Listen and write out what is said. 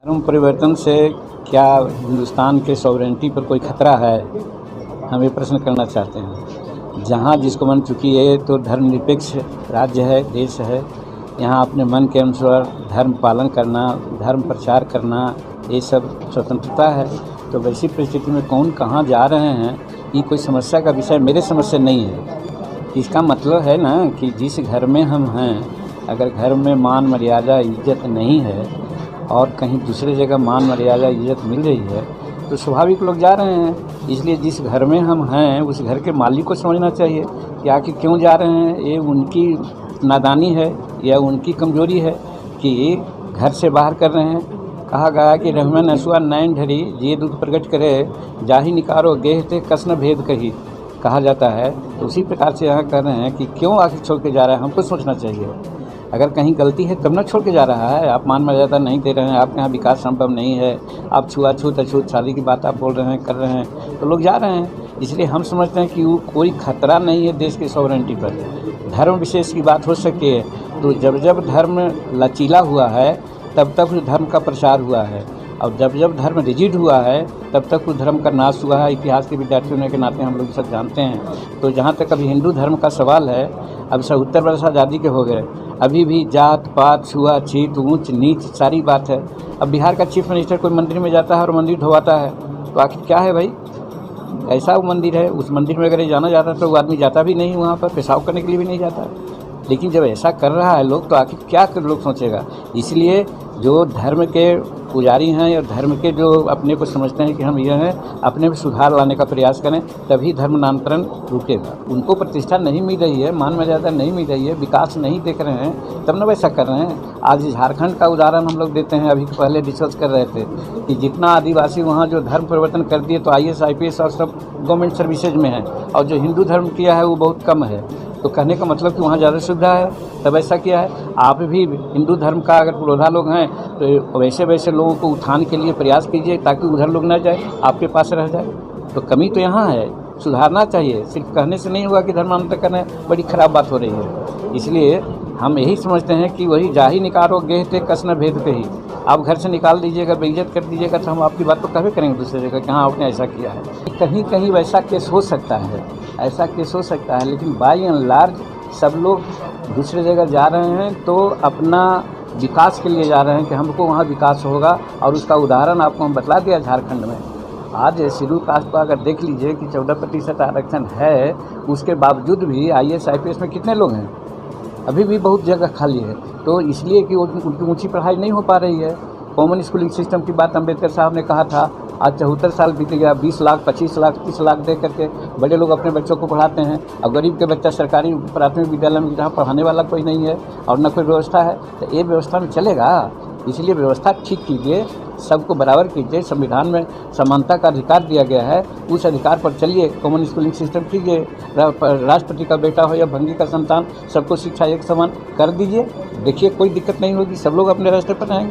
धर्म परिवर्तन से क्या हिंदुस्तान के सॉवरेनिटी पर कोई खतरा है, हम ये प्रश्न करना चाहते हैं। जहाँ जिसको मन, चूँकि ये तो धर्मनिरपेक्ष राज्य है, देश है, यहाँ अपने मन के अनुसार धर्म पालन करना, धर्म प्रचार करना, ये सब स्वतंत्रता है। तो वैसी परिस्थिति में कौन कहाँ जा रहे हैं, ये कोई समस्या का विषय मेरे समझ से नहीं है। इसका मतलब है ना कि जिस घर में हम हैं, अगर घर में मान मर्यादा इज्जत नहीं है और कहीं दूसरे जगह मान मर्यादा इज्जत मिल रही है, तो स्वाभाविक लोग जा रहे हैं। इसलिए जिस घर में हम हैं उस घर के मालिक को समझना चाहिए कि आखिर क्यों जा रहे हैं। ये उनकी नादानी है या उनकी कमजोरी है कि घर से बाहर कर रहे हैं। कहा गया कि रहमन असुआ नैन ढरी ये दुख प्रकट करे, जाहि निकारो गेह थे कसन भेद कही, कहा जाता है। तो उसी प्रकार से यहाँ कर रहे हैं कि क्यों आखिर छोड़ के जा रहे हैं, हमको सोचना चाहिए। अगर कहीं गलती है तब ना छोड़ के जा रहा है। आप मान मर्यादा नहीं दे रहे हैं, आपके यहाँ विकास संभव नहीं है, आप छुआछूत अछूत शादी की बात आप बोल रहे हैं, कर रहे हैं, तो लोग जा रहे हैं। इसलिए हम समझते हैं कि वो कोई खतरा नहीं है देश की सॉवरेनिटी पर। धर्म विशेष की बात हो सकती है, तो जब जब धर्म लचीला हुआ है तब तक उस धर्म का प्रचार हुआ है, और जब जब धर्म रिजिड हुआ है तब तक उस धर्म का नाश हुआ है। इतिहास के विद्यार्थी होने के नाते हम लोग सब जानते हैं। तो जहाँ तक अभी हिंदू धर्म का सवाल है, अब 70 वर्ष आज़ादी के हो गए, अभी भी जात पात छुआछूत ऊंच नीच सारी बात है। अब बिहार का चीफ मिनिस्टर कोई मंदिर में जाता है और मंदिर ढोवाता है, तो आखिर क्या है भाई? ऐसा वो मंदिर है, उस मंदिर में अगर जाना जाता तो वो आदमी जाता भी नहीं, वहाँ पर पेशाब करने के लिए भी नहीं जाता। लेकिन जब ऐसा कर रहा है लोग, तो आखिर क्या कर लोग सोचेगा। इसलिए जो धर्म के पुजारी हैं या धर्म के जो अपने को समझते हैं कि हम ये हैं, अपने में सुधार लाने का प्रयास करें, तभी धर्मांतरण रुकेगा। उनको प्रतिष्ठा नहीं मिल रही है, मान मर्यादा नहीं मिल रही है, विकास नहीं देख रहे हैं, तब न वैसा कर रहे हैं। आज झारखंड का उदाहरण हम लोग देते हैं। अभी पहले डिस्कस कर रहे थे कि जितना आदिवासी वहाँ जो धर्म परिवर्तन कर दिए, तो IAS IPS और सब गवर्नमेंट सर्विसेज में है, और जो हिंदू धर्म किया है वो बहुत कम है। तो कहने का मतलब कि वहाँ ज़्यादा सुविधा है, तब ऐसा किया है। आप भी हिंदू धर्म का अगर पुरोधा लोग हैं तो वैसे वैसे लोगों को उठाने के लिए प्रयास कीजिए, ताकि उधर लोग न जाए, आपके पास रह जाए। तो कमी तो यहाँ है, सुधारना चाहिए। सिर्फ कहने से नहीं हुआ कि धर्मांतर करना बड़ी ख़राब बात हो रही है। इसलिए हम यही समझते हैं कि वही जाहि निकारो गेह थे कसन भेद कही। आप घर से निकाल दीजिएगा, बेइज्जत कर दीजिएगा, तो हम आपकी बात तो कभी करेंगे दूसरे जगह कि हाँ आपने ऐसा किया है। कहीं कहीं वैसा केस हो सकता है, ऐसा केस हो सकता है, लेकिन बाय एंड लार्ज सब लोग दूसरे जगह जा रहे हैं तो अपना विकास के लिए जा रहे हैं कि हमको वहाँ विकास होगा। और उसका उदाहरण आपको हम बतला दिया झारखंड में। आज शेड्यूल कास्ट को अगर देख लीजिए कि 14% आरक्षण है, उसके बावजूद भी IAS IPS में कितने लोग हैं, अभी भी बहुत जगह खाली है। तो इसलिए कि उनकी ऊंची पढ़ाई नहीं हो पा रही है। कॉमन स्कूलिंग सिस्टम की बात अम्बेडकर साहब ने कहा था। आज 74 साल बीत गया, 20 लाख 25 लाख 30 लाख दे करके बड़े लोग अपने बच्चों को पढ़ाते हैं, और गरीब के बच्चा सरकारी प्राथमिक विद्यालय में जहाँ पढ़ाने वाला कोई नहीं है और न कोई व्यवस्था है, तो ये व्यवस्था में चलेगा। इसलिए व्यवस्था ठीक कीजिए, सबको बराबर कीजिए। संविधान में समानता का अधिकार दिया गया है, उस अधिकार पर चलिए। कॉमन स्कूलिंग सिस्टम कीजिए, राष्ट्रपति का बेटा हो या भंगी का संतान, सबको शिक्षा एक समान कर दीजिए। देखिए कोई दिक्कत नहीं होगी, सब लोग अपने रास्ते पर रहेंगे।